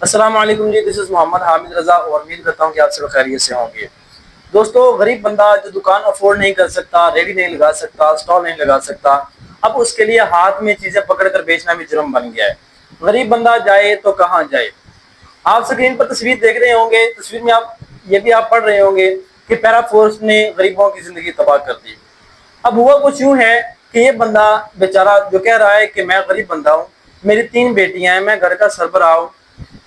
السلام علیکم جی، دس از محمد حامد رضا اور امید کرتا ہوں کہ آپ سب خیریت سے ہوں گے۔ دوستو، غریب بندہ جو دکان افورڈ نہیں کر سکتا، ریڈی نہیں لگا سکتا، اسٹال نہیں لگا سکتا، اب اس کے لیے ہاتھ میں چیزیں پکڑ کر بیچنا بھی جرم بن گیا ہے۔ غریب بندہ جائے تو کہاں جائے؟ آپ سکرین پر تصویر دیکھ رہے ہوں گے، تصویر میں یہ بھی آپ پڑھ رہے ہوں گے کہ پیرا فورس نے غریبوں کی زندگی تباہ کر دی۔ اب ہوا کچھ یوں ہے کہ یہ بندہ بیچارہ جو کہہ رہا ہے کہ میں غریب بندہ ہوں، میری 3 بیٹیاں ہیں، میں گھر کا سربراہ ہوں،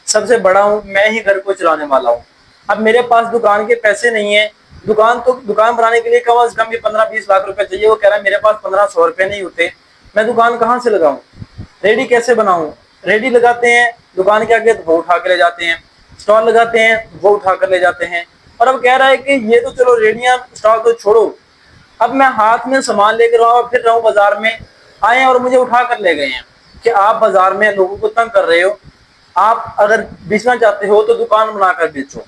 سب سے بڑا ہوں، میں ہی گھر کو چلانے والا ہوں۔ اب میرے پاس دکان کے پیسے نہیں ہیں، دکان بنانے کے لیے کم از کم بھی 15-20 لاکھ روپے چاہیے۔ وہ کہہ رہا ہے میرے پاس 1500 روپے نہیں ہوتے، میں دکان کہاں سے لگاؤں، ریڈی کیسے بناؤں؟ ریڈی لگاتے ہیں دکان کے آگے تو وہ اٹھا کے لے جاتے ہیں، اسٹال لگاتے ہیں وہ اٹھا کر لے جاتے ہیں۔ اور اب کہہ رہا ہے کہ یہ تو چلو ریڈیاں اسٹال تو چھوڑو، اب میں ہاتھ میں سامان لے کر پھر رہا ہوں بازار میں، آئے اور مجھے اٹھا کر لے گئے ہیں کہ آپ بازار میں لوگوں کو تنگ کر رہے ہو، آپ اگر بیچنا چاہتے ہو تو دکان بنا کر بیچو۔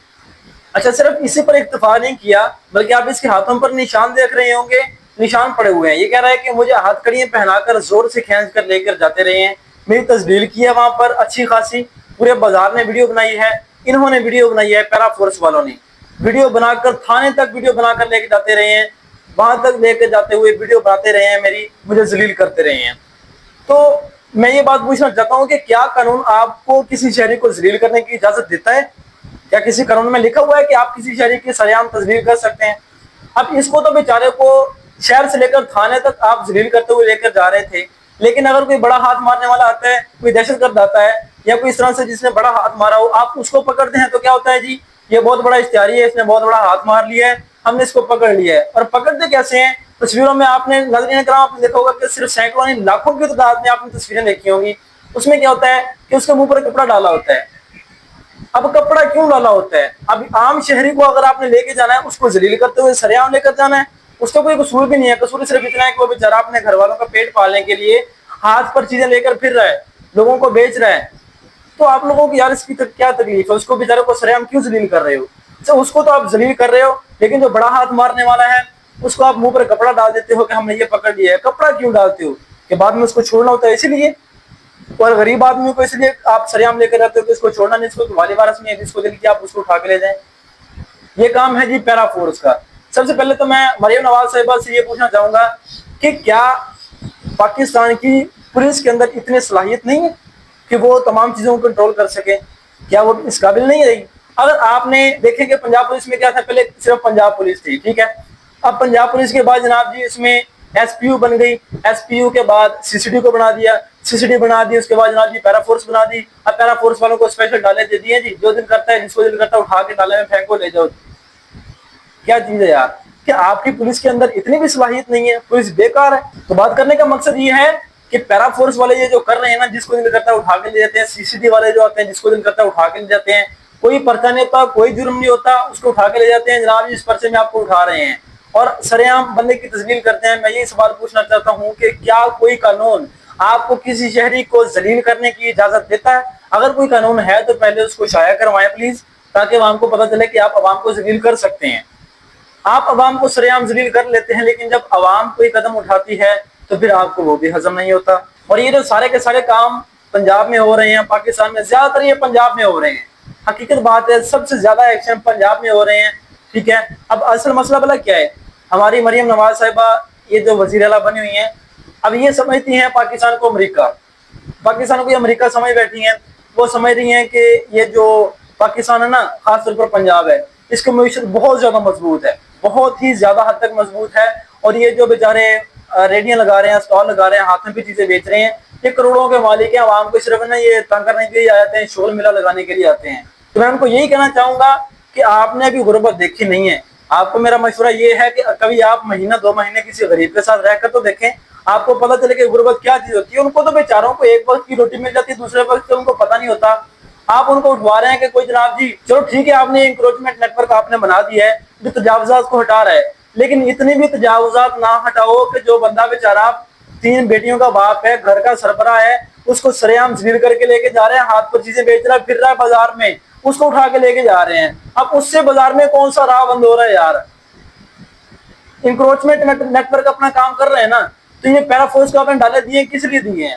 اچھا، صرف اسی پر اکتفا نہیں کیا بلکہ آپ اس کے ہاتھوں پر نشان دیکھ رہے ہوں گے، نشان پڑے ہوئے ہیں۔ یہ کہہ رہا ہے کہ مجھے ہاتھ کڑیاں پہنا کر زور سے کھینچ کر لے کر جاتے رہے ہیں، میری تصویر کی ہے وہاں پر اچھی خاصی، پورے بازار نے ویڈیو بنائی ہے، انہوں نے ویڈیو بنائی ہے، پیرا فورس والوں نے ویڈیو بنا کر تھانے تک ویڈیو بنا کر لے کے جاتے رہے ہیں، وہاں تک لے کے جاتے ہوئے ویڈیو بناتے رہے ہیں، مجھے ذلیل کرتے رہے ہیں۔ تو میں یہ بات پوچھنا چاہتا ہوں کہ کیا قانون آپ کو کسی شہری کو ذلیل کرنے کی اجازت دیتا ہے؟ کیا کسی قانون میں لکھا ہوا ہے کہ آپ کسی شہری کی سرعام تذلیل کر سکتے ہیں؟ اب اس کو تو بیچارے کو شہر سے لے کر تھانے تک آپ ذلیل کرتے ہوئے لے کر جا رہے تھے، لیکن اگر کوئی بڑا ہاتھ مارنے والا آتا ہے، کوئی دہشت گرد آتا ہے یا کوئی اس طرح سے جس نے بڑا ہاتھ مارا ہو، آپ اس کو پکڑتے ہیں تو کیا ہوتا ہے جی یہ بہت بڑا اشتہاری ہے، اس نے بہت بڑا ہاتھ مار لیا ہے، ہم نے اس کو پکڑ لیا ہے۔ اور پکڑتے کیسے ہیں؟ تصویروں میں آپ نے ناظرین کرام آپ نے دیکھا ہوگا کہ صرف سینکڑوں لاکھوں کی تعداد میں آپ نے تصویریں دیکھی ہوں گی، اس میں کیا ہوتا ہے کہ اس کے منہ پر کپڑا ڈالا ہوتا ہے۔ اب کپڑا کیوں ڈالا ہوتا ہے؟ اب عام شہری کو اگر آپ نے لے کے جانا ہے، اس کو ذلیل کرتے ہوئے سریعام لے کر جانا ہے، اس کا کوئی قصور بھی نہیں ہے، قصور صرف اتنا ہے کہ وہ بیچارہ اپنے گھر والوں کا پیٹ پالنے کے لیے ہاتھ پر چیزیں لے کر پھر رہا ہے، لوگوں کو بیچ رہا ہے۔ تو آپ لوگوں کی یار اس کی کیا تکلیف ہے؟ اس کو بیچارے کو سریعام کیوں ذلیل کر رہے ہو؟ اس کو تو آپ ذلیل کر رہے ہو، لیکن جو بڑا ہاتھ مارنے والا ہے اس کو آپ منہ پر کپڑا ڈال دیتے ہو کہ ہم نے یہ پکڑ لیا ہے۔ کپڑا کیوں ڈالتے ہو؟ کہ بعد میں اس کو چھوڑنا ہوتا ہے اسی لیے؟ اور غریب آدمیوں کو اس لیے آپ سریعام لے کر جاتے ہو کہ اس کو چھوڑنا نہیں، اس کو تمہاری وارث نہیں ہے، جس کو دل کیا آپ اس کو اٹھا کے لے جائیں۔ یہ کام ہے جی پیرا فورس کا۔ سب سے پہلے تو میں مریم نواز صاحبہ سے یہ پوچھنا چاہوں گا کہ کیا پاکستان کی پولیس کے اندر اتنی صلاحیت نہیں ہے کہ وہ تمام چیزوں کو کنٹرول کر سکے؟ کیا وہ اس قابل نہیں رہی؟ اگر آپ نے دیکھیں کہ پنجاب پولیس میں کیا تھا، پہلے صرف پنجاب پولیس تھی، ٹھیک ہے، اب پنجاب پولیس کے بعد جناب جی اس میں ایس پی یو بن گئی، ایس پی یو کے بعد سی سی ڈی کو بنا دیا، سی سی ڈی بنا دی، اس کے بعد جناب جی پیرا فورس بنا دی۔ اب پیرا فورس والوں کو اسپیشل ڈالے دے دیے جی، جو دل کرتا ہے جس کو دل کرتا ہے اٹھا کے ڈالے میں پھینکو لے جاؤ۔ کیا چیز ہے یار کہ آپ کی پولیس کے اندر اتنی بھی صلاحیت نہیں ہے، پولیس بیکار ہے؟ تو بات کرنے کا مقصد یہ ہے کہ پیرا فورس والے یہ جو کر رہے ہیں نا، جس کو دل کرتا ہے اٹھا کے لے جاتے ہیں، سی سی ٹی والے جو آتے ہیں جس کو دل کرتا ہے اٹھا کے لے جاتے ہیں، کوئی پرچہ نہیں ہوتا، کوئی جرم نہیں ہوتا، اس کو اٹھا کے لے جاتے ہیں، جناب اس پرچے میں آپ کو اٹھا رہے ہیں اور سریعام بندے کی تذلیل کرتے ہیں۔ میں یہ سوال پوچھنا چاہتا ہوں کہ کیا کوئی قانون آپ کو کسی شہری کو ذلیل کرنے کی اجازت دیتا ہے؟ اگر کوئی قانون ہے تو پہلے اس کو شائع کروائیں پلیز، تاکہ عوام کو پتہ چلے کہ آپ عوام کو ذلیل کر سکتے ہیں۔ آپ عوام کو سریعام ذلیل کر لیتے ہیں، لیکن جب عوام کوئی قدم اٹھاتی ہے تو پھر آپ کو وہ بھی ہضم نہیں ہوتا۔ اور یہ جو سارے کے سارے کام پنجاب میں ہو رہے ہیں، پاکستان میں زیادہ تر یہ پنجاب میں ہو رہے ہیں، حقیقت بات ہے سب سے زیادہ ایکشن پنجاب میں ہو رہے ہیں، ٹھیک ہے۔ اب اصل مسئلہ بلا کیا ہے؟ ہماری مریم نواز صاحبہ یہ جو وزیر اعلیٰ بنی ہوئی ہیں، اب یہ سمجھتی ہیں پاکستان کو امریکہ، پاکستان کو یہ امریکہ سمجھ بیٹھی ہیں۔ وہ سمجھ رہی ہیں کہ یہ جو پاکستان ہے نا، خاص طور پر پنجاب ہے، اس کی معیشت بہت زیادہ مضبوط ہے، بہت ہی زیادہ حد تک مضبوط ہے، اور یہ جو بیچارے ریڈیاں لگا رہے ہیں، اسٹال لگا رہے ہیں، ہاتھ میں بھی چیزیں بیچ رہے ہیں، یہ کروڑوں کے مالک ہیں، عوام کو صرف نا یہ تنگ کرنے کے لیے آتے ہیں، شور میلہ لگانے کے لیے آتے ہیں۔ تو میں ان کو یہی کہنا چاہوں گا کہ آپ نے ابھی غربت دیکھی نہیں ہے۔ آپ کو میرا مشورہ یہ ہے کہ کبھی آپ مہینہ 2 مہینے کسی غریب کے ساتھ رہ کر تو دیکھیں، آپ کو پتہ چلے کہ غربت کیا چیز ہوتی ہے۔ ان کو تو بیچاروں کو ایک وقت کی روٹی مل جاتی ہے، دوسرے وقت ان کو پتہ نہیں ہوتا۔ آپ ان کو اٹھوا رہے ہیں کہ کوئی جناب جی چلو ٹھیک ہے، آپ نے انکروچمنٹ نیٹ ورک آپ نے بنا دیا ہے جو تجاوزات کو ہٹا رہا ہے، لیکن اتنی بھی تجاوزات نہ ہٹاؤ کہ جو بندہ بیچارہ 3 بیٹیوں کا باپ ہے، گھر کا سربراہ ہے، اس کو سریعام ذلیل کر کے لے کے جا رہے ہیں، ہاتھ پر چیزیں بیچ رہا ہے، پھر رہا ہے بازار میں، اس کو اٹھا کے لے کے جا رہے ہیں۔ اب اس سے بازار میں کون سا راہ بند ہو رہا ہے یار؟ انکروچمنٹ نیٹ ورک اپنا کام کر رہے ہیں نا، تو یہ پیرا فورس کو آپ نے ڈالے دیے کس لیے دیے ہیں؟